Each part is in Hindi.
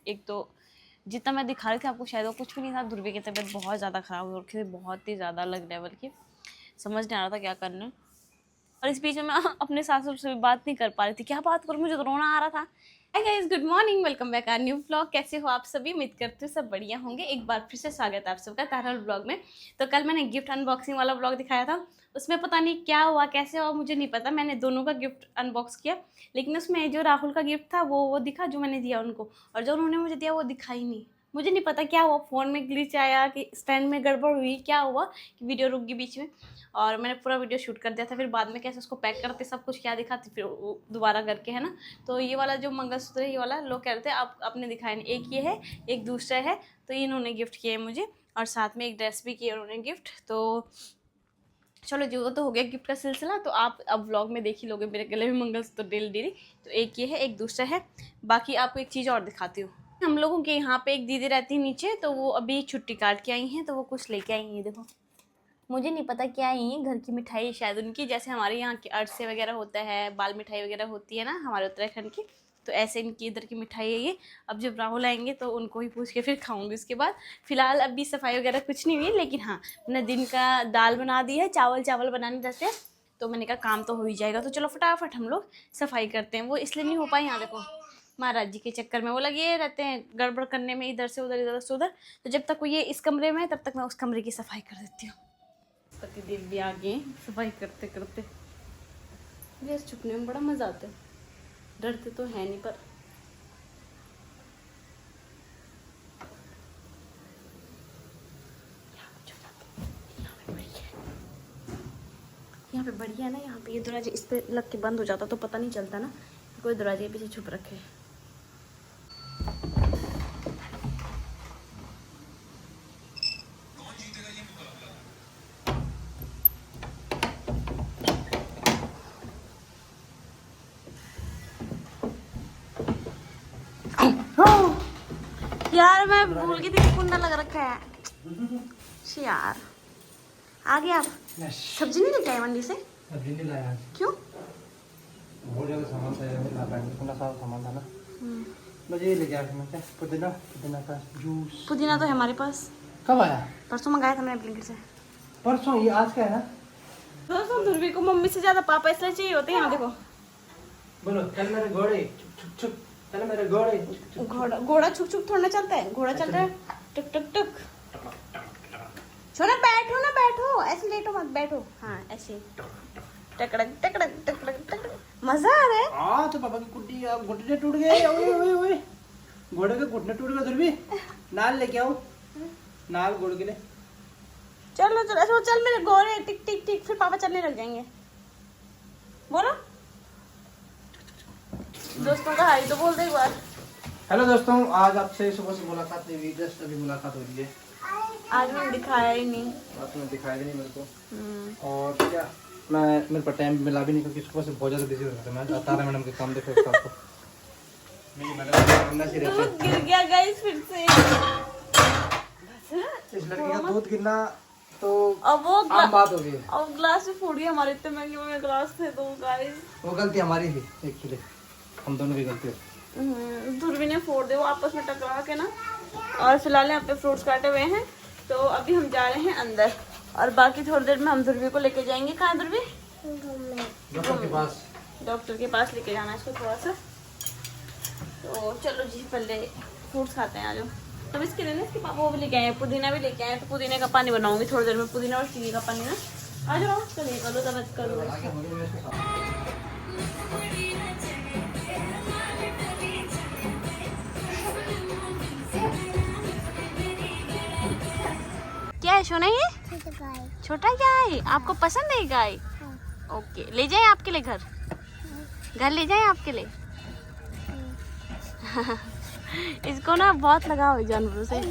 एक तो जितना मैं दिखा रही थी आपको शायद वो कुछ भी नहीं था। ध्रुवी की तबीयत बहुत ज़्यादा ख़राब हो रखी थी, बहुत ही ज़्यादा अलग लेवल की, समझ नहीं आ रहा था क्या करना। और इस बीच में मैं अपने सासुर से भी बात नहीं कर पा रही थी, क्या बात करूँ, मुझे तो रोना आ रहा था। Hi guys, good morning, welcome back our new vlog. कैसे हो आप सभी? उम्मीद करते हो सब बढ़िया होंगे। एक बार फिर से स्वागत है आप सबका तारल व्लॉग में। तो कल मैंने गिफ्ट अनबॉक्सिंग वाला व्लॉग दिखाया था, उसमें पता नहीं क्या हुआ कैसे हुआ मुझे नहीं पता, मैंने दोनों का गिफ्ट अनबॉक्स किया, लेकिन उसमें जो राहुल का गिफ्ट था वो दिखा जो मैंने दिया उनको, और जो उन्होंने मुझे दिया वो दिखा ही नहीं। मुझे नहीं पता क्या हुआ, फ़ोन में ग्लिच आया कि स्टैंड में गड़बड़ हुई, क्या हुआ कि वीडियो रुक गई बीच में, और मैंने पूरा वीडियो शूट कर दिया था। फिर बाद में कैसे उसको पैक करते सब कुछ क्या दिखाती फिर दोबारा करके, है ना। तो ये वाला जो मंगलसूत्र है, ये वाला लोग कह रहे थे आप अपने दिखाए नहीं, एक ये है एक दूसरा है, तो ये इन्होंने गिफ्ट किए मुझे, और साथ में एक ड्रेस भी किया उन्होंने गिफ्ट। तो चलो जो तो हो गया गिफ्ट का सिलसिला, तो आप अब व्लॉग में देख ही लोगे मेरे गले में मंगलसूत्र डेली। तो एक ये है एक दूसरा है। बाकी आपको एक चीज़ और दिखाती हूँ, हम लोगों के यहाँ पे एक दीदी रहती है नीचे, तो वो अभी छुट्टी काट के आई हैं, तो वो कुछ लेके आई हैं। देखो मुझे नहीं पता क्या है, ये घर की मिठाई शायद उनकी, जैसे हमारे यहाँ की अरसे वगैरह होता है, बाल मिठाई वगैरह होती है ना हमारे उत्तराखंड की, तो ऐसे इनकी इधर की मिठाई है ये। अब जब राहुल आएंगे तो उनको ही पूछ के फिर खाऊंगी उसके बाद। फिलहाल अभी सफाई वगैरह कुछ नहीं हुई, लेकिन हाँ मैंने दिन का दाल बना दी है, चावल बनाने रहते हैं, तो मैंने कहा काम तो हो ही जाएगा, तो चलो फटाफट हम लोग सफाई करते हैं। वो इसलिए नहीं हो पाई, यहाँ देखो महाराज जी के चक्कर में वो लगे रहते हैं गड़बड़ करने में, इधर से उधर। तो जब तक वो ये इस कमरे में है तब तक मैं उस कमरे की सफाई कर देती हूँ। पतिदेव भी आ गए सफाई करते करते। गैस छुपने में बड़ा मजा आता है, डरते तो है नहीं, पर यहाँ पे बढ़िया है ना, यहाँ पे ये दरवाजे इस पे लग के बंद हो जाता तो पता नहीं चलता ना कोई दरवाजे के पीछे छुप रखे है। यार मैं भूल गई थी कुंडा लग रखा है यार। आ गए आप? सब्जी नहीं लेके आए मंडी से? सब्जी नहीं लाया। क्यों? बहुत ज़्यादा सामान था, इतना सारा सामान था ना, बस ये लेके आया मैं। पुदीना का जूस। पुदीना तो है हमारे पास। कब आया? परसों मंगाया था मैंने ब्लिंकिट से। परसों? ये आज का है ना? दोस्तों ध्रुवी को मम्मी से ज्यादा पापा इसलिए चाहिए होते हैं। यहाँ देखो, बोलो चल मेरे घोड़े छुक छुक, चल मेरे घोड़े। घोड़ा छुक छुक थोड़ा चलता है, घोड़ा चल रहा है टक टक टक। छोना बैठो ऐसे लेटो मत, बैठो हाँ ऐसे टकड़क टकड़क टकड़क टकड़क। मजा आ रहा है। हाँ तो पापा की कुट्टी घुटने टूट गए। ओए घोड़े के घुटने टूट गए। ध्रुवी नाल लेके आओ, नाल घोड़े के लिए। चलो चल मेरे घोड़े टिक टिक टिक, फिर पापा चलने लग जाएंगे। बोलो दोस्तों का हाय तो बोल दे एक बार। हेलो दोस्तों, आज आपसे सुबह से मुलाकात नहीं हुई, जस्ट अभी मुलाकात हो रही है। आज मैंने दिखाया ही नहीं, आज तुम्हें दिखाया नहीं मेरे को। और क्या मेरे पर टाइम मिला भी नहीं, क्योंकि सुबह से बहुत ज़्यादा बिजी हो रहा था मैं। तारा मैडम के काम देखो इसका आपको, मेरी मैडम से रहते दूध गिर गया गाइस फिर से। इस लड़की का दूध गिरना तो अब वो आम बात हो गई। अब ग्लास में फूट गया, हमारे इतने महंगे महंगे ग्लास थे तो गाइस वो गलती हमारी थी, एक्चुअली हम दोनों की गलती है। ध्रुवी ने फोड़ दे वो आपस में टकरा के ना। और फिलहाल यहाँ पे फ्रूट्स काटे हुए हैं, तो अभी हम जा रहे हैं अंदर, और बाकी थोड़ी देर में हम ध्रुवी को लेके जाएंगे। कहाँ ध्रुवी? डॉक्टर के पास लेके जाना है इसको थोड़ा सा। तो चलो जी पहले फ्रूट्स खाते हैं। आ जाओ। तब इसके लिए ना इसके पापा वो भी लेके आए, पुदीना भी लेके आए, तो पुदीने का पानी बनाऊंगी थोड़ी देर में, पुदीना और चीनी का पानी ना। आ जाओ चलिए करो दर्द करो। क्या है सोना ये? छोटा गाय आपको पसंद है गाय? हाँ। ओके ले जाए आपके लिए घर ले जाए आपके लिए। इसको ना बहुत लगाव है जानवरों से।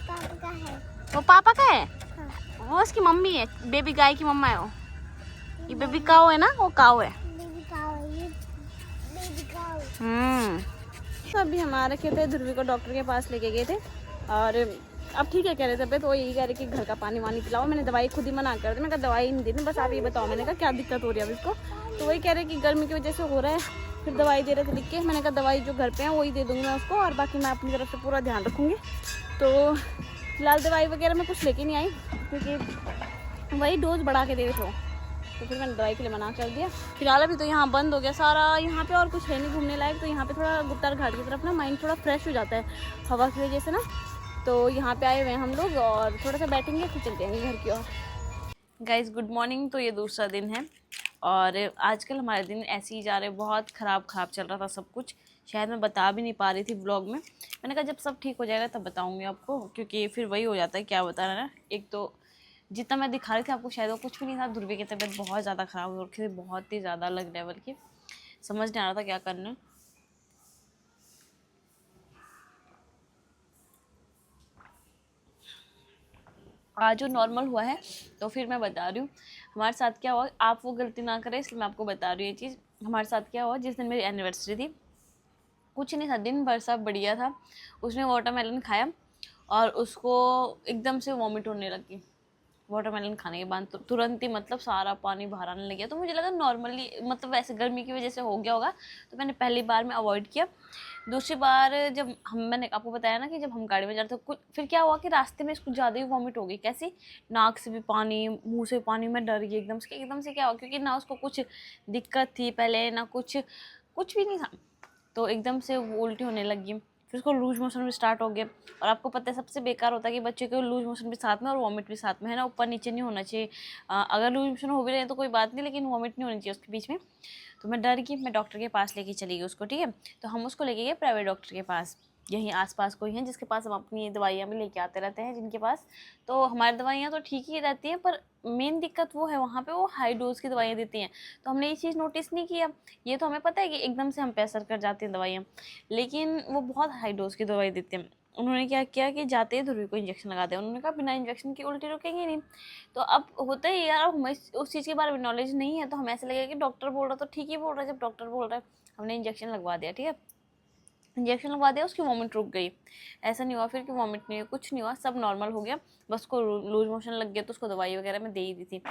पापा का है। वो पापा का है? हाँ। वो उसकी मम्मी है, बेबी गाय की मम्मा है वो। ये बेबी काऊ है ना, वो काऊ है। तो अभी हम आ रखे थे, ध्रुवी को डॉक्टर के पास लेके गए थे, और अब ठीक है कह रहे थे। तो यही कह रहे कि घर का पानी वानी पिलाओ। मैंने दवाई खुद ही मना कर दी, मैंने कहा दवाई नहीं देनी, बस आप ये बताओ। मैंने कहा क्या दिक्कत हो रही है अब इसको? तो वही कह रहे कि गर्मी की वजह से हो रहा है, फिर दवाई दे रहे थे लिख के, मैंने कहा दवाई जो घर पे है वही दे दूँगी मैं उसको, और बाकी मैं अपनी तरफ से पूरा ध्यान रखूँगी। तो फिलहाल दवाई वगैरह मैं कुछ लेके नहीं आई क्योंकि वही डोज बढ़ा के दे रहे थे, तो फिर मैंने दवाई के लिए मना कर दिया। फिलहाल अभी तो यहाँ बंद हो गया सारा, यहाँ पे और कुछ है नहीं घूमने लायक, तो यहाँ पे थोड़ा गुट्टार घाट की तरफ ना माइंड थोड़ा फ्रेश हो जाता है हवा की वजह से ना। तो यहाँ पे आए हुए हैं हम लोग और थोड़ा सा बैठेंगे फिर चलते हैं घर की ओर। Guys good morning. तो ये दूसरा दिन है और आजकल हमारे दिन ऐसे ही जा रहे, बहुत ख़राब चल रहा था सब कुछ, शायद मैं बता भी नहीं पा रही थी व्लॉग में। मैंने कहा जब सब ठीक हो जाएगा तब बताऊँगी आपको, क्योंकि फिर वही हो जाता है क्या बताना ना। एक तो जितना मैं दिखा रही थी आपको शायद वो कुछ भी नहीं था, ध्रुवी की तबीयत बहुत ज़्यादा ख़राब हो रखी थी, बहुत ही ज़्यादा अलग लेवल की, समझ नहीं आ रहा था क्या करना। आज जो नॉर्मल हुआ है तो फिर मैं बता रही हूँ हमारे साथ क्या हुआ, आप वो गलती ना करें इसलिए मैं आपको बता रही हूँ ये चीज़। हमारे साथ क्या हुआ, जिस दिन मेरी एनिवर्सरी थी कुछ नहीं था, दिन भर सब बढ़िया था, उसने वाटरमेलन खाया और उसको एकदम से वॉमिट होने लगी। वाटरमेलन खाने के बाद तुरंत ही मतलब सारा पानी बाहर आने लग गया। तो मुझे लगा नॉर्मली मतलब वैसे गर्मी की वजह से हो गया होगा, तो मैंने पहली बार में अवॉइड किया। दूसरी बार जब मैंने आपको बताया ना कि जब हम गाड़ी में जा रहे थे कुछ, फिर क्या हुआ कि रास्ते में इसको ज़्यादा ही वॉमिट हो गई। कैसी, नाक से भी पानी, मुंह से पानी। मैं डर गई एकदम से क्या हुआ, क्योंकि ना उसको कुछ दिक्कत थी पहले ना कुछ भी नहीं था, तो एकदम से वो उल्टी होने लगी। फिर उसको लूज मोशन भी स्टार्ट हो गए, और आपको पता है सबसे बेकार होता है कि बच्चे को लूज मोशन भी साथ में और वॉमिट भी साथ में, है ना, ऊपर नीचे नहीं होना चाहिए। अगर लूज मोशन हो भी रहे तो कोई बात नहीं, लेकिन वॉमिट नहीं होनी चाहिए उसके बीच में। तो मैं डर गई, मैं डॉक्टर के पास लेके चली गई उसको, ठीक है। तो हम उसको लेके गए प्राइवेट डॉक्टर के पास, यहीं आसपास कोई हैं जिसके पास हम अपनी दवाइयाँ भी लेके आते रहते हैं जिनके पास। तो हमारी दवाइयाँ तो ठीक ही रहती हैं, पर मेन दिक्कत वो है वहाँ पे वो हाई डोज की दवाइयाँ देती हैं। तो हमने ये चीज़ नोटिस नहीं किया। ये तो हमें पता है कि एकदम से हम पे असर कर जाती हैं दवाइयाँ, लेकिन वो बहुत हाई डोज की दवाई देते हैं। उन्होंने क्या किया कि जाते ही ध्रुवी को इंजेक्शन लगा दिया। उन्होंने कहा बिना इंजेक्शन के उल्टी रुकेंगे नहीं। तो अब होता है यार, हमें उस चीज़ के बारे में नॉलेज नहीं है, तो हमें ऐसे लगेगा कि डॉक्टर बोल रहा तो ठीक ही बोल रहा है। जब डॉक्टर बोल रहा है, हमने इंजेक्शन लगवा दिया, ठीक है। इंजेक्शन लगवा दिया, उसकी वॉमिट रुक गई। ऐसा नहीं हुआ फिर कि वॉमिट नहीं हुई, कुछ नहीं हुआ, सब नॉर्मल हो गया। बस को लूज मोशन लग गया तो उसको दवाई वगैरह मैं दे ही दी थी।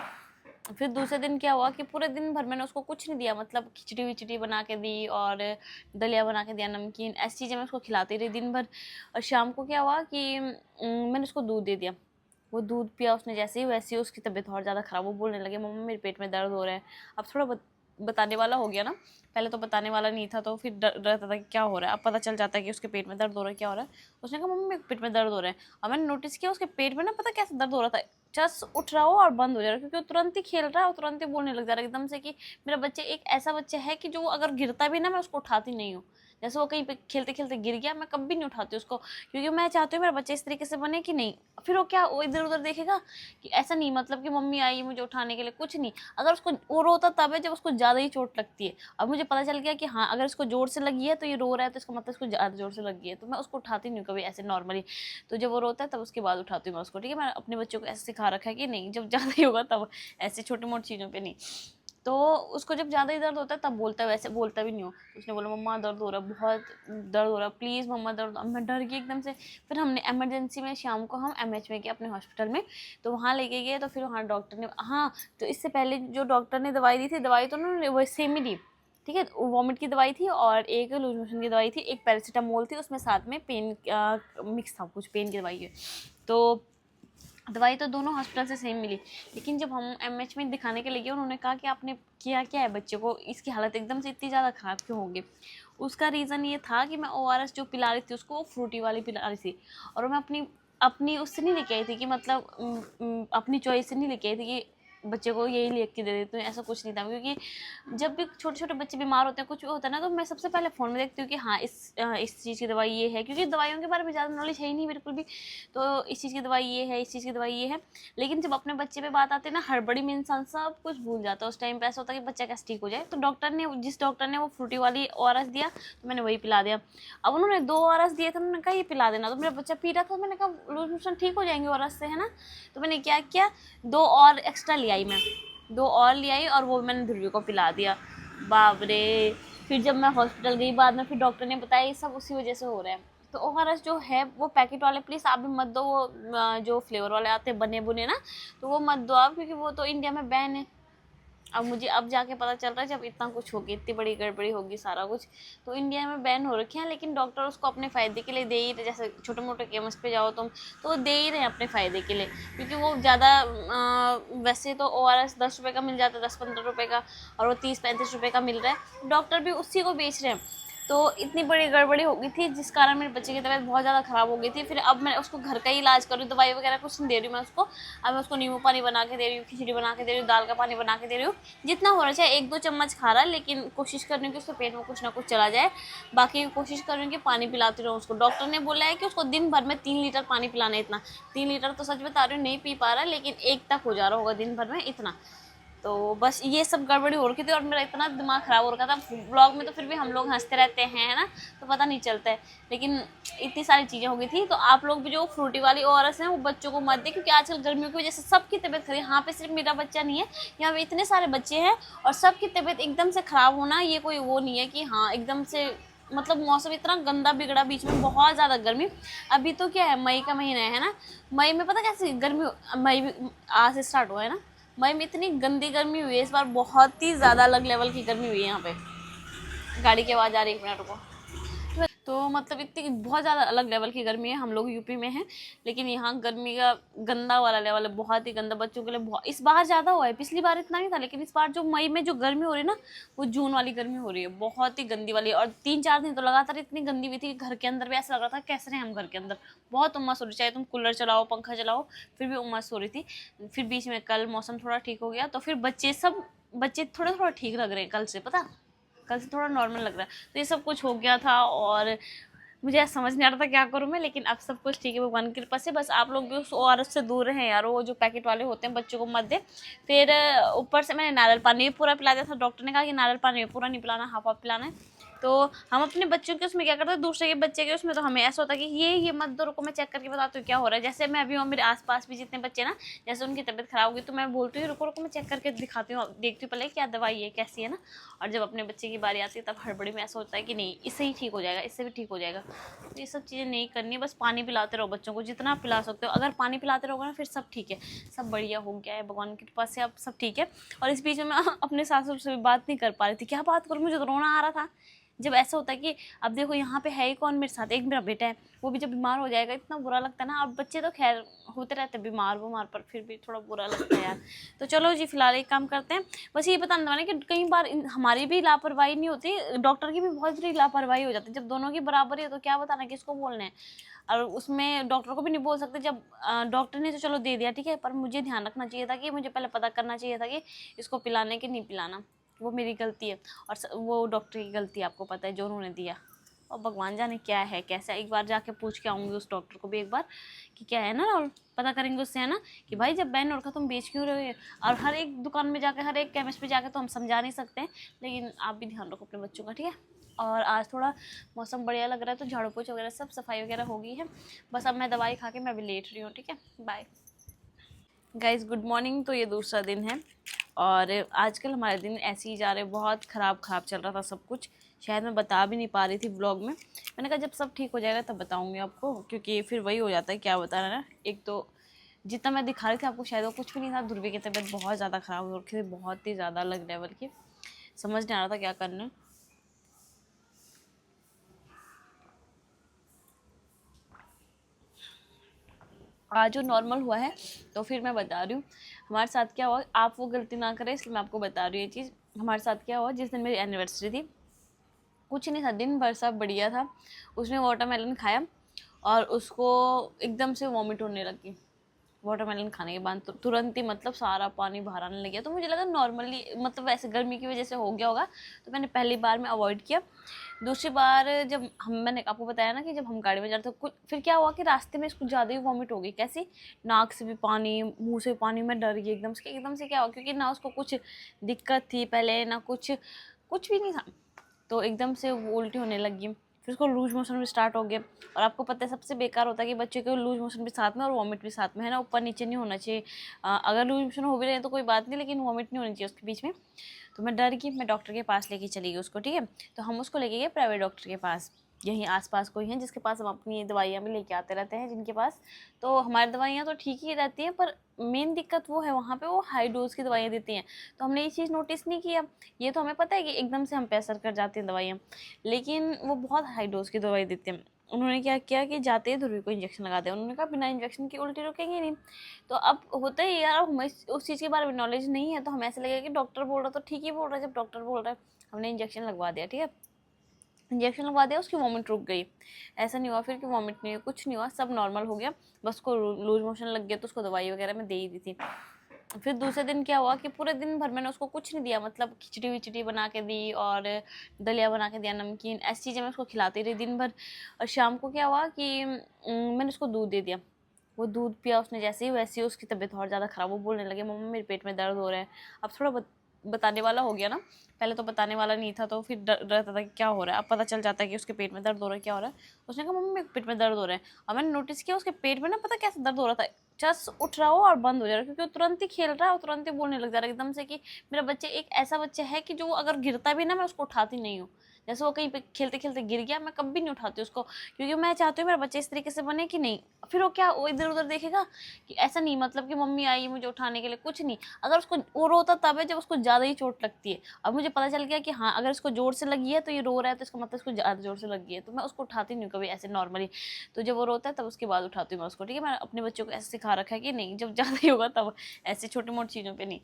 फिर दूसरे दिन क्या हुआ कि पूरे दिन भर मैंने उसको कुछ नहीं दिया, मतलब खिचड़ी विचड़ी बना के दी और दलिया बना के दिया, नमकीन, ऐसी चीज़ें मैं उसको खिलाती रही दिन भर। और शाम को क्या हुआ कि मैंने उसको दूध दे दिया। वो दूध पिया उसने जैसे ही, वैसे ही उसकी तबीयत और ज़्यादा ख़राब, वो बोलने लगे मम्मा मेरे पेट में दर्द हो रहा है। अब थोड़ा बताने वाला हो गया ना, पहले तो बताने वाला नहीं था, तो फिर डर रहता था कि क्या हो रहा है। अब पता चल जाता है कि उसके पेट में दर्द हो रहा है, क्या हो रहा है। उसने कहा मम्मी मेरे पेट में दर्द हो रहा है। और मैंने नोटिस किया उसके पेट में ना, पता कैसे दर्द हो रहा था, चस उठ रहा हो और बंद हो जा रहा है, क्योंकि वो तुरंत ही खेल रहा है और तुरंत ही बोलने लग जा रहा है एकदम से कि मेरा बच्चा एक ऐसा बच्चा है कि जो अगर गिरता भी ना, मैं उसको उठाती नहीं हूँ। जैसे वो कहीं पे खेलते खेलते गिर गया, मैं कभी नहीं उठाती उसको, क्योंकि मैं चाहती हूँ मेरा बच्चा इस तरीके से बने कि नहीं। फिर वो क्या, वो इधर उधर देखेगा कि ऐसा नहीं, मतलब कि मम्मी आई मुझे उठाने के लिए, कुछ नहीं। अगर उसको, वो रोता तब है जब उसको ज़्यादा ही चोट लगती है। अब मुझे पता चल गया कि हाँ, अगर इसको जोर से लगी है तो ये रो रहा है, तो इसका मतलब इसको ज़्यादा जोर से लगी है, तो मैं उसको उठाती नहीं हूँ कभी ऐसे नॉर्मली। तो जब वो रोता है तब उसके बाद उठाती हूँ मैं उसको, ठीक है। मैं अपने बच्चों को ऐसे सिखा रखा है कि नहीं, जब ज़्यादा ही होगा तब, ऐसे छोटी मोटी चीज़ों पर नहीं। तो उसको जब ज़्यादा ही दर्द होता है तब बोलता है, वैसे बोलता भी नहीं हो। उसने बोला मम्मा दर्द हो रहा है, बहुत दर्द हो रहा है, प्लीज़ मम्मा दर्द। अब मैं डर गई एकदम से। फिर हमने इमरजेंसी में शाम को हम MH में गए अपने हॉस्पिटल में, तो वहाँ लेके गए। तो फिर वहाँ डॉक्टर ने, हाँ, तो इससे पहले जो डॉक्टर ने दवाई दी थी, दवाई तो उन्होंने वो सेम ही दी, ठीक है। वॉमिट की दवाई थी और एक लूज मोशन की दवाई थी, एक पैरासीटामोल थी, उसमें साथ में पेन मिक्स था, कुछ पेन की दवाई है। तो दवाई तो दोनों हॉस्पिटल से सेम मिली। लेकिन जब हम MH में दिखाने के लिए गए, उन्होंने कहा कि आपने किया क्या है बच्चे को, इसकी हालत एकदम से इतनी ज़्यादा ख़राब क्यों होगी। उसका रीज़न ये था कि मैं ORS जो पिला रही थी उसको, वो फ्रूटी वाली पिला रही थी, और मैं अपनी उससे नहीं लेके आई थी कि मतलब अपनी चॉइस से नहीं लेके आई थी कि बच्चे को यही लिख के दे देती हूँ, ऐसा कुछ नहीं था। क्योंकि जब भी छोटे छोटे बच्चे बीमार होते हैं, कुछ भी होता है ना, तो मैं सबसे पहले फ़ोन में देखती हूँ कि हाँ इस चीज़ की दवाई ये है, क्योंकि दवाइयों के बारे में ज़्यादा नॉलेज है ही नहीं बिल्कुल भी। तो इस चीज़ की दवाई ये है, इस चीज़ की दवाई ये है। लेकिन जब अपने बच्चे पे बात आती है ना, हड़बड़ी में इंसान सब कुछ भूल जाता है। उस टाइम पे ऐसा होता है कि बच्चा कैसे ठीक हो जाए। तो जिस डॉक्टर ने वो फ्रूटी वाली ORS दिया, तो मैंने वही पिला दिया। अब उन्होंने 2 ORS दिए थे, उन्होंने कहा ये पिला देना, तो मेरा बच्चा पी रहा था। मैंने कहा लूज मोशन ठीक हो जाएंगे ORS से, है ना। तो मैंने क्या किया, 2 और एक्स्ट्रा ले आई, मैं 2 और ले आई और वो मैंने ध्रुवी को पिला दिया। बाप रे। फिर जब मैं हॉस्पिटल गई बाद में, फिर डॉक्टर ने बताया ये सब उसी वजह से हो रहा है। तो ORS जो है वो पैकेट वाले प्लीज़ आप भी मत दो, वो जो फ्लेवर वाले आते हैं बने बुने ना, तो वो मत दो आप, क्योंकि वो तो इंडिया में बैन है। अब मुझे अब जाके पता चल रहा है जब इतना कुछ होगी, इतनी बड़ी गड़बड़ी होगी सारा कुछ, तो इंडिया में बैन हो रखे हैं, लेकिन डॉक्टर उसको अपने फ़ायदे के लिए दे ही रहे। जैसे छोटे मोटे केमिस्ट पे जाओ तुम तो वो दे ही रहे हैं अपने फ़ायदे के लिए, क्योंकि वो ज़्यादा वैसे तो ORS 10 रुपये का मिल जाता है, 10-15 रुपये का, और वो 30-35 रुपये का मिल रहा है, डॉक्टर भी उसी को बेच रहे हैं। तो इतनी बड़ी गड़बड़ी हो गई थी जिस कारण मेरे बच्चे की तबीयत बहुत ज़्यादा ख़राब हो गई थी। फिर अब मैं उसको घर का ही इलाज कर रही हूँ, दवाई वगैरह कुछ नहीं दे रही हूँ मैं उसको। अब मैं उसको नींबू पानी बना के दे रही हूँ, खिचड़ी बना के दे रही हूँ, दाल का पानी बना के दे रही हूँ, जितना हो रहा है। चाहे 1-2 चम्मच खा रहा है, लेकिन कोशिश कर रही हूँ कि उसके पेट में कुछ ना कुछ चला जाए। बाकी कोशिश कर रही हूँ कि पानी पिलाती रहूँ उसको। डॉक्टर ने बोला है कि उसको दिन भर में 3 लीटर पानी पिलाना है। इतना 3 लीटर तो सच बता रही हूँ नहीं पी पा रहा, लेकिन 1 तक हो जा रहा होगा दिन भर में इतना। तो बस ये सब गड़बड़ी हो रखी थी और मेरा इतना दिमाग ख़राब हो रखा था। व्लॉग में तो फिर भी हम लोग हंसते रहते हैं, है ना, तो पता नहीं चलता है, लेकिन इतनी सारी चीज़ें हो गई थी। तो आप लोग भी जो फ्रूटी वाली ORS हैं वो बच्चों को मत दें, क्योंकि आजकल गर्मियों की वजह से सबकी तबीयत खराब। यहाँ पे सिर्फ मेरा बच्चा नहीं है, यहाँ पे इतने सारे बच्चे हैं और सबकी तबीयत एकदम से ख़राब होना ये कोई वो नहीं है कि हाँ एकदम से, मतलब मौसम इतना गंदा बिगड़ा, बीच में बहुत ज़्यादा गर्मी। अभी तो क्या है, मई का महीना है ना, मई में पता कैसे गर्मी, मई आज से स्टार्ट हुआ है ना, मई में इतनी गंदी गर्मी हुई है इस बार, बहुत ही ज़्यादा अलग लेवल की गर्मी हुई है यहाँ पे। गाड़ी की आवाज़ आ रही है, 1 मिनट रुको। तो मतलब इतनी बहुत ज़्यादा अलग लेवल की गर्मी है। हम लोग यूपी में हैं, लेकिन यहाँ गर्मी का गंदा वाला लेवल है, बहुत ही गंदा। बच्चों के लिए बहुत इस बार ज़्यादा हुआ है, पिछली बार इतना नहीं था, लेकिन इस बार जो मई में जो गर्मी हो रही है ना, वो जून वाली गर्मी हो रही है, बहुत ही गंदी वाली। और 3-4 दिन तो लगातार इतनी गंदी हुई थी कि घर के अंदर भी ऐसा लग रहा था कैसे रहे हम घर के अंदर, बहुत उमस हो रही, चाहे तुम कूलर चलाओ पंखा चलाओ फिर भी उमस हो रही थी। फिर बीच में कल मौसम थोड़ा ठीक हो गया, तो फिर बच्चे थोड़े थोड़ा ठीक लग रहे हैं कल से, पता कल से थोड़ा नॉर्मल लग रहा है। तो ये सब कुछ हो गया था और मुझे समझ नहीं आ रहा था क्या करूँ मैं, लेकिन अब सब कुछ ठीक है भगवान की कृपा से। बस आप लोग भी उस ORS से दूर रहें यार, वो जो पैकेट वाले होते हैं बच्चों को मत दें। फिर ऊपर से मैंने नारियल पानी भी पूरा पिला दिया था। डॉक्टर ने कहा कि नारियल पानी भी पूरा नहीं पिलाना, हाफ हाफ पिलाना है। तो हम अपने बच्चों के उसमें क्या करते हैं, दूसरे के बच्चे के उसमें, तो हमें ऐसा होता है कि ये मत दो, रुको मैं चेक करके बताती हूँ क्या हो रहा है। जैसे मैं अभी हूँ, मेरे आसपास भी जितने बच्चे ना, जैसे उनकी तबीयत खराब होगी तो मैं बोलती हूँ रुको रुको मैं चेक करके दिखाती हूँ, देखती हूँ पहले क्या दवाई है कैसी है ना। और जब अपने बच्चे की बारी आती है तब हड़बड़ी में ऐसा होता है कि नहीं इससे ही ठीक हो जाएगा, इससे भी ठीक हो जाएगा। तो ये सब चीज़ें नहीं करनी है, बस पानी पिलाते रहो बच्चों को जितना पिला सकते हो। अगर पानी पिलाते रहोगे ना फिर सब ठीक है, सब बढ़िया हो गया है भगवान की कृपा से, अब सब ठीक है। और इस बीच में मैं अपने सासुर से भी बात नहीं कर पा रही थी, क्या बात करूँ, मुझे तो रोना आ रहा था। जब ऐसा होता है कि अब देखो यहाँ पे है ही कौन मेरे साथ, एक मेरा बेटा है, वो भी जब बीमार हो जाएगा इतना बुरा लगता है ना। अब बच्चे तो खैर होते रहते हैं बीमार पर फिर भी थोड़ा बुरा लगता है यार। तो चलो जी फिलहाल एक काम करते हैं, बस ये बताने वाले कि कई बार हमारी भी लापरवाही नहीं होती, डॉक्टर की भी बहुत बड़ी लापरवाही हो जाती है। जब दोनों की बराबरी है तो क्या बताना किसको बोलना है, और उसमें डॉक्टर को भी नहीं बोल सकते। जब डॉक्टर ने तो चलो दे दिया ठीक है, पर मुझे ध्यान रखना चाहिए था कि मुझे पहले पता करना चाहिए था कि इसको पिलाने कि नहीं पिलाना। वो मेरी गलती है और वो डॉक्टर की गलती है, आपको पता है जो उन्होंने दिया। और भगवान जाने क्या है कैसा, एक बार जाके पूछ के आऊँगी उस डॉक्टर को भी एक बार कि क्या है ना, और पता करेंगे उससे, है ना, कि भाई जब बैन हो रखा तुम बेच क्यों रहे हो। और हर एक दुकान में जाके, हर एक केमिस्ट पे जाके तो हम समझा नहीं सकते हैं, लेकिन आप भी ध्यान रखो अपने बच्चों का, ठीक है। और आज थोड़ा मौसम बढ़िया लग रहा है तो झाड़ू पोछा वगैरह सब सफाई वगैरह हो गई है। बस अब मैं दवाई खा के मैं अभी लेट रही हूँ, ठीक है, बाय गाइज, गुड मॉर्निंग। तो ये दूसरा दिन है और आजकल हमारे दिन ऐसे ही जा रहे, बहुत ख़राब चल रहा था सब कुछ। शायद मैं बता भी नहीं पा रही थी ब्लॉग में, मैंने कहा जब सब ठीक हो जाएगा तब बताऊंगी आपको, क्योंकि फिर वही हो जाता है क्या बताना ना। एक तो जितना मैं दिखा रही थी आपको शायद वो कुछ भी नहीं था। ध्रुवी की तबीयत बहुत ज़्यादा ख़राब हो रखी थी, बहुत ही ज़्यादा अलग लेवल की, समझ नहीं आ रहा था क्या करना। आज जो नॉर्मल हुआ है तो फिर मैं बता रही हूँ हमारे साथ क्या हुआ, आप वो गलती ना करें इसलिए मैं आपको बता रही हूँ ये चीज़। हमारे साथ क्या हुआ, जिस दिन मेरी एनिवर्सरी थी, कुछ नहीं था, दिन भर सब बढ़िया था। उसने वाटरमेलन खाया और उसको एकदम से वॉमिट होने लगी। वाटरमेलन खाने के बाद तुरंत ही मतलब सारा पानी बाहर आने लग गया। तो मुझे लगा नॉर्मली मतलब वैसे गर्मी की वजह से हो गया होगा, तो मैंने पहली बार में अवॉइड किया। दूसरी बार जब मैंने आपको बताया ना कि जब हम गाड़ी में जा रहे थे कुछ, फिर क्या हुआ कि रास्ते में इसको ज़्यादा ही वॉमिट हो गई। कैसी, नाक से भी पानी, मुंह से पानी, मैं डर गई एकदम से क्या हुआ, क्योंकि ना उसको कुछ दिक्कत थी पहले ना कुछ भी नहीं था, तो एकदम से वो उल्टी होने लगी। फिर उसको लूज मोशन भी स्टार्ट हो गया। और आपको पता है सबसे बेकार होता है कि बच्चे को लूज मोशन भी साथ में और वॉमिट भी साथ में, है ना, ऊपर नीचे नहीं होना चाहिए। अगर लूज मोशन हो भी रहे तो कोई बात नहीं, लेकिन वॉमिट नहीं होनी चाहिए उसके बीच में। तो मैं डर गई, मैं डॉक्टर के पास लेके चली गई उसको, ठीक है। तो हम उसको लेके गए प्राइवेट डॉक्टर के पास। यहीं आसपास कोई हैं जिसके पास हम अपनी दवाइयाँ भी लेके आते रहते हैं जिनके पास, तो हमारी दवाइयाँ तो ठीक ही रहती हैं, पर मेन दिक्कत वो है वहाँ पे वो हाई डोज की दवाइयाँ देती हैं। तो हमने ये चीज़ नोटिस नहीं किया। ये तो हमें पता है कि एकदम से हम पे असर कर जाती हैं दवाइयाँ, लेकिन वो बहुत हाई डोज की दवाई देते हैं। उन्होंने क्या किया कि जाते ही ध्रुवी को इंजेक्शन लगा दिया। उन्होंने कहा बिना इंजेक्शन के उल्टी रुकेंगे नहीं। तो अब होता ही यार, हमें उस चीज़ के बारे में नॉलेज नहीं है, तो हमें ऐसा लगेगा कि डॉक्टर बोल रहा तो ठीक ही बोल रहा है। जब डॉक्टर बोल रहा है, हमने इंजेक्शन लगवा दिया, ठीक है, इंजेक्शन लगवा दिया, उसकी वॉमिट रुक गई। ऐसा नहीं हुआ फिर कि वॉमिट नहीं हुई, कुछ नहीं हुआ, सब नॉर्मल हो गया। बस उसको लूज मोशन लग गया, तो उसको दवाई वगैरह मैं दे ही दी थी। फिर दूसरे दिन क्या हुआ कि पूरे दिन भर मैंने उसको कुछ नहीं दिया, मतलब खिचड़ी विचड़ी बना के दी और दलिया बना के दिया, नमकीन, ऐसी चीज़ें मैं उसको खिलाती रही दिन भर। और शाम को क्या हुआ कि मैंने उसको दूध दे दिया। वो दूध पिया उसने, जैसे ही वैसे ही उसकी तबीयत और ज़्यादा ख़राब, वो बोलने लगे मम्मा मेरे पेट में दर्द हो रहा है। अब थोड़ा बताने वाला हो गया ना, पहले तो बताने वाला नहीं था, तो फिर डर रहता था कि क्या हो रहा है। अब पता चल जाता है कि उसके पेट में दर्द हो रहा है, क्या हो रहा है। उसने कहा मम्मी मेरे पेट में दर्द हो रहा है। और मैंने नोटिस किया उसके पेट में ना, पता कैसे दर्द हो रहा था, जस्ट उठ रहा हो और बंद हो जा रहा है, क्योंकि वो तुरंत ही खेल रहा है और तुरंत ही बोलने लग जा रहा है एकदम से कि मेरा बच्चा एक ऐसा बच्चा है कि जो अगर गिरता भी ना, मैं उसको उठाती नहीं हूँ। जैसे वो कहीं पे खेलते खेलते गिर गया, मैं कभी नहीं उठाती उसको, क्योंकि मैं चाहती हूँ मेरा बच्चा इस तरीके से बने कि नहीं। फिर वो क्या, वो इधर उधर देखेगा कि ऐसा नहीं, मतलब कि मम्मी आई मुझे उठाने के लिए, कुछ नहीं। अगर उसको, वो रोता तब है जब उसको ज़्यादा ही चोट लगती है। अब मुझे पता चल गया कि हाँ, अगर इसको जोर से लगी है तो ये रो रहा है, तो इसका मतलब इसको ज़्यादा जोर से लगी है, तो मैं उसको उठाती नहीं हूँ कभी ऐसे नॉर्मली। तो जब वो रोता है तब उसके बाद उठाती हूँ मैं उसको, ठीक है। मैं अपने बच्चों को ऐसे सिखा रखा है कि नहीं, जब ज़्यादा ही होगा तब, ऐसे छोटी मोटी चीज़ों पर नहीं।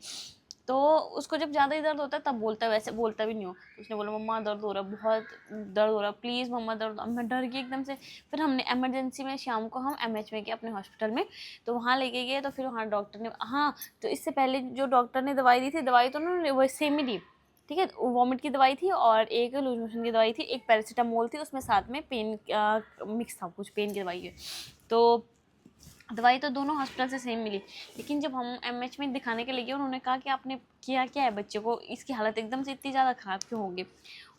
तो उसको जब ज़्यादा ही दर्द होता है तब बोलता है, वैसे बोलता भी नहीं हो। तो उसने बोला मम्मा दर्द हो रहा है, बहुत दर्द हो रहा है, प्लीज़ मम्मा दर्द। अब मैं डर गई एकदम से। फिर हमने इमरजेंसी में शाम को हम एमएच में गए अपने हॉस्पिटल में, तो वहाँ लेके गए। तो फिर वहाँ डॉक्टर ने, हाँ, तो इससे पहले जो डॉक्टर ने दवाई दी थी, दवाई तो उन्होंने वो सेम ही दी, ठीक है। वॉमिट की दवाई थी और एक लूज मोशन की दवाई थी, एक पैरासीटामोल थी, उसमें साथ में पेन मिक्स था, कुछ पेन की दवाई है। तो दवाई तो दोनों हॉस्पिटल से सेम मिली। लेकिन जब हम एमएच में दिखाने के लिए गए, उन्होंने कहा कि आपने किया क्या है बच्चे को, इसकी हालत एकदम से इतनी ज़्यादा ख़राब क्यों होगी।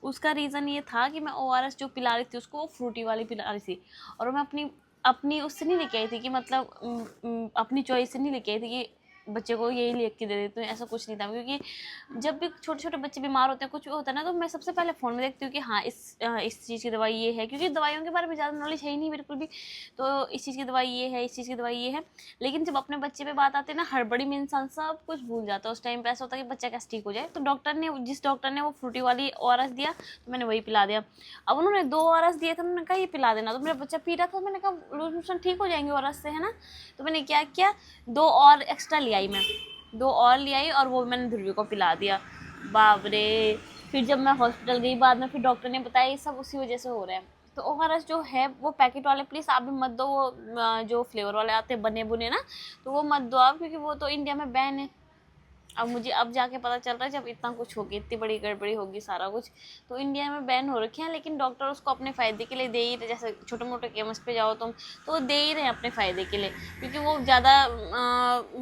उसका रीज़न ये था कि मैं ओआरएस जो पिला रही थी उसको, वो फ्रूटी वाली पिला रही थी। और मैं अपनी अपनी उससे नहीं लेके आई थी कि मतलब अपनी चॉइस से नहीं लेके आई थी कि बच्चे को यही लिख के दे देती हूँ, ऐसा कुछ नहीं था। क्योंकि जब भी छोटे छोटे बच्चे बीमार होते हैं, कुछ भी होता है ना, तो मैं सबसे पहले फ़ोन में देखती हूँ कि हाँ इस चीज़ की दवाई ये है, क्योंकि दवाइयों के बारे में ज़्यादा नॉलेज है ही नहीं बिल्कुल भी। तो इस चीज़ की दवाई ये है, इस चीज़ की दवाई ये है। लेकिन जब अपने बच्चे पे बात आती है ना, हड़बड़ी में इंसान सब कुछ भूल जाता है। उस टाइम पे ऐसा होता है कि बच्चा कैसे ठीक हो जाए। तो जिस डॉक्टर ने वो फ्रूटी वाली ओआरएस दिया, तो मैंने वही पिला दिया। अब उन्होंने 2 ओआरएस दिए थे, उन्होंने कहा ये पिला देना। तो मेरा बच्चा पी रहा था, मैंने कहा लूज मोशन ठीक हो जाएंगे ओआरएस से, है ना। तो मैंने क्या किया, 2 और एक्स्ट्रा ले आई मैं, 2 और ले आई और वो मैंने ध्रुवी को पिला दिया। बाप रे! फिर जब मैं हॉस्पिटल गई बाद में, फिर डॉक्टर ने बताया ये सब उसी वजह से हो रहा है। तो ओआरएस जो है वो पैकेट वाले प्लीज़ आप भी मत दो, वो जो फ्लेवर वाले आते हैं बने बुने ना, तो वो मत दो आप, क्योंकि वो तो इंडिया में बैन है। अब मुझे अब जाके पता चल रहा है, जब इतना कुछ होगी, इतनी बड़ी गड़बड़ी होगी, सारा कुछ तो इंडिया में बैन हो रखे हैं। लेकिन डॉक्टर उसको अपने फ़ायदे के लिए दे ही रहे, जैसे छोटे मोटे केमिस्ट पे जाओ तुम, तो वो दे ही रहे हैं अपने फ़ायदे के लिए। क्योंकि वो ज़्यादा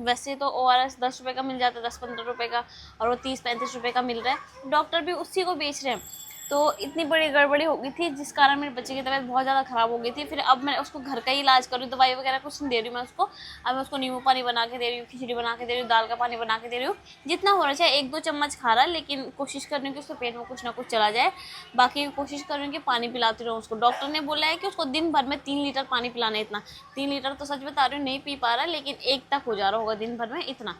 वैसे तो ओआरएस 10 रुपये का मिल जाता है, 10-15 रुपये का, और वो 30-35 रुपये का मिल रहा है। डॉक्टर भी उसी को बेच रहे हैं। तो इतनी बड़ी गड़बड़ी हो गई थी, जिस कारण मेरे बच्चे की तबीयत बहुत ज़्यादा ख़राब हो गई थी। फिर अब मैं उसको घर का ही इलाज कर रही हूँ, दवाई वगैरह कुछ नहीं दे रही मैं उसको। अब मैं उसको नींबू पानी बना के दे रही हूँ, खिचड़ी बना के दे रही हूँ, दाल का पानी बना के दे रही हूँ। जितना हो रहा है, चाहे 1-2 चम्मच खा रहा है, लेकिन कोशिश कर रही हूँ कि उसके पेट में कुछ ना कुछ चला जाए। बाकी कोशिश कर रही हूँ कि पानी पिलाती रहूँ उसको। डॉक्टर ने बोला है कि उसको दिन भर में 3 लीटर पानी पिलाना है। इतना 3 लीटर तो सच बता रही हूँ नहीं पी पा रहा, लेकिन 1 तक हो जा रहा होगा दिन भर में, इतना।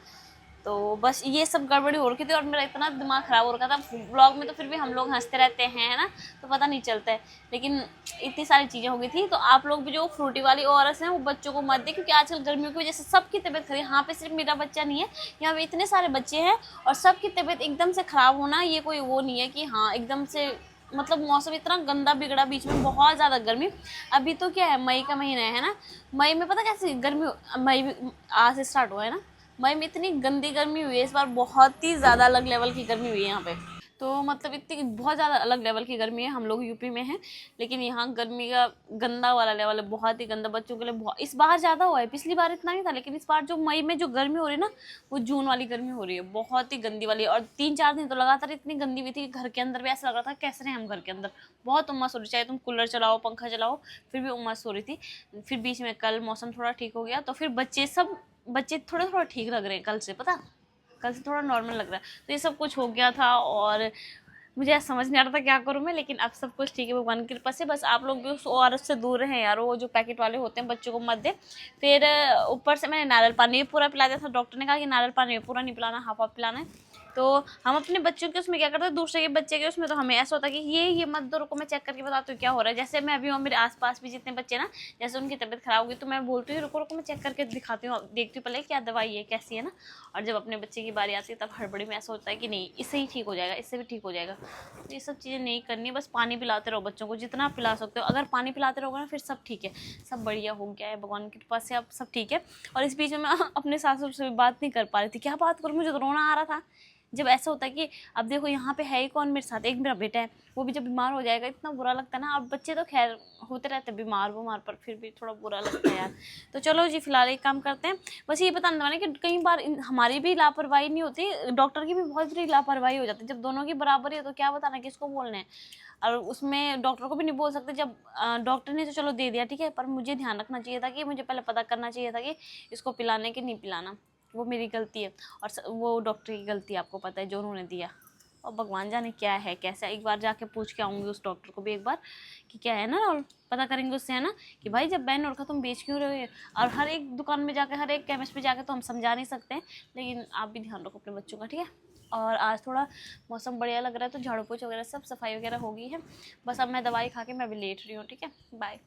तो बस ये सब गड़बड़ी हो रखी थी और मेरा इतना दिमाग ख़राब हो रखा था। व्लॉग में तो फिर भी हम लोग हंसते रहते हैं, है ना, तो पता नहीं चलता है। लेकिन इतनी सारी चीज़ें हो गई थी। तो आप लोग भी जो फ्रूटी वाली ओआरएस हैं वो बच्चों को मत दें, क्योंकि आजकल गर्मियों की वजह से सबकी तबीयत खराब है। यहाँ पे सिर्फ मेरा बच्चा नहीं है, यहाँ पे इतने सारे बच्चे हैं और सबकी तबीयत एकदम से ख़राब होना, ये कोई वो नहीं है कि हाँ एकदम से, मतलब मौसम इतना गंदा बिगड़ा, बीच में बहुत ज़्यादा गर्मी। अभी तो क्या है, मई का महीना है ना, मई में पता कैसे गर्मी, मई भी आज से स्टार्ट हुआ है ना। मई में इतनी गंदी गर्मी हुई है इस बार, बहुत ही ज़्यादा अलग लेवल की गर्मी हुई है यहाँ पे। तो मतलब इतनी बहुत ज़्यादा अलग लेवल की गर्मी है। हम लोग यूपी में हैं, लेकिन यहाँ गर्मी का गंदा वाला लेवल है, बहुत ही गंदा। बच्चों के लिए बहुत इस बार ज़्यादा हुआ है, पिछली बार इतना नहीं था। लेकिन इस बार जो मई में जो गर्मी हो रही है ना, वो जून वाली गर्मी हो रही है, बहुत ही गंदी वाली। और 3-4 दिन तो लगातार इतनी गंदी हुई थी कि घर के अंदर भी ऐसा लग रहा था कैसे रहे हम घर के अंदर। बहुत उमस हो रही, चाहे तुम कूलर चलाओ, पंखा चलाओ, फिर भी उमस हो रही थी। फिर बीच में कल मौसम थोड़ा ठीक हो गया, तो फिर बच्चे थोड़ा थोड़ा ठीक लग रहे हैं कल से, पता, कल से थोड़ा नॉर्मल लग रहा है। तो ये सब कुछ हो गया था। और मुझे ऐसा समझ नहीं आ रहा था क्या करूँ मैं, लेकिन अब सब कुछ ठीक है भगवान की कृपा से। बस आप लोग भी उस ORS से दूर रहें यार, वो जो पैकेट वाले होते हैं बच्चों को मत दे। फिर ऊपर से मैंने नारियल पानी भी पूरा पिला दिया था, डॉक्टर ने कहा कि नारियल पानी भी पूरा नहीं पिलाना, हाफ हाफ पिलाना है। तो हम अपने बच्चों के उसमें क्या करते हैं, दूसरे के बच्चे के उसमें तो हमें ऐसा होता है कि ये मत दो, रुको मैं चेक करके बताती हूँ क्या हो रहा है। जैसे मैं अभी हूँ, मेरे आसपास भी जितने बच्चे ना, जैसे उनकी तबीयत खराब होगी तो मैं बोलती हूँ रुको रुको मैं चेक करके दिखाती हूँ, देखती हूँ पहले क्या दवाई है कैसी है ना। और जब अपने बच्चे की बारी आती है तब हड़बड़ी में ऐसा होता है कि नहीं इससे ही ठीक हो जाएगा, इससे भी ठीक हो जाएगा। तो ये सब चीज़ें नहीं करनी है, बस पानी पिलाते रहो बच्चों को जितना आप पिला सकते हो। अगर पानी पिलाते रहोगे ना फिर सब ठीक है, सब बढ़िया हो गया है भगवान की कृपा से, अब सब ठीक है। और इस बीच में मैं अपने सासुर से भी बात नहीं कर पा रही थी, क्या बात करूँ, मुझे तो रोना आ रहा था। जब ऐसा होता है कि अब देखो यहाँ पे है ही कौन मेरे साथ, एक मेरा बेटा है, वो भी जब बीमार हो जाएगा इतना बुरा लगता है ना। अब बच्चे तो खैर होते रहते हैं बीमार पर फिर भी थोड़ा बुरा लगता है यार। तो चलो जी फिलहाल एक काम करते हैं, बस ये बताने वाले कि कई बार हमारी भी लापरवाही नहीं होती, डॉक्टर की भी बहुत बड़ी लापरवाही हो जाती है। जब दोनों की बराबरी है तो क्या बताना किसको बोलना है। और उसमें डॉक्टर को भी नहीं बोल सकते, जब डॉक्टर ने तो चलो दे दिया ठीक है, पर मुझे ध्यान रखना चाहिए था कि मुझे पहले पता करना चाहिए था कि इसको पिलाने कि नहीं पिलाना। वो मेरी गलती है और वो डॉक्टर की गलती है, आपको पता है जो उन्होंने दिया। और भगवान जाने क्या है कैसा, एक बार जाके पूछ के आऊँगी उस डॉक्टर को भी एक बार कि क्या है ना, और पता करेंगे उससे है ना कि भाई जब बैन और तुम बेच क्यों रहे हो। और हर एक दुकान में जाकर हर एक केमिस्ट में जाकर तो हम समझा नहीं सकते हैं, लेकिन आप भी ध्यान रखो अपने बच्चों का ठीक है। और आज थोड़ा मौसम बढ़िया लग रहा है तो झाड़ू पोछा वगैरह सब सफाई वगैरह हो गई है। बस अब मैं दवाई खा के मैं भी लेट रही हूँ ठीक है, बाय।